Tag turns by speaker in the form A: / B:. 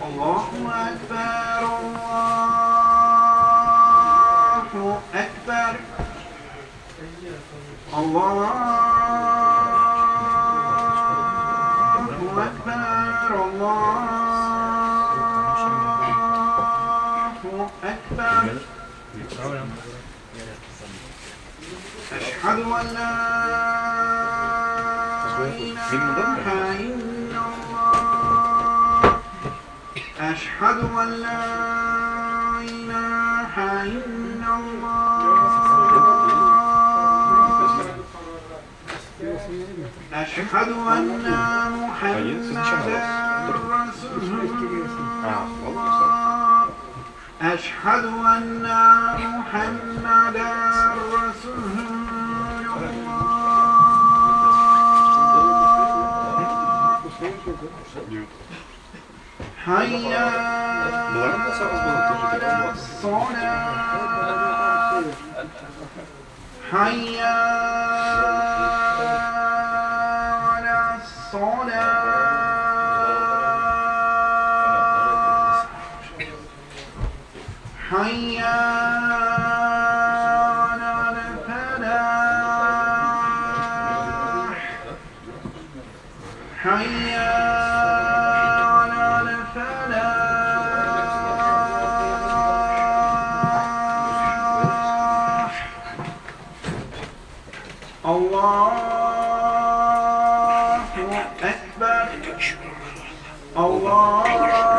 A: Allahu Ekber, Allahu Ekber, Allahu Ekber, Allahu Ekber. Eşhedü en la ilahe illallah. Eşhedü en la ilahe illallah. Eşhedü enne Muhammeden Resulullah. Eşhedü enne Muhammeden Resulullah. Hayya alas-salat. Hayya alas-salat. Hayya alal-falah. Hayya Allahu Ekber, Allah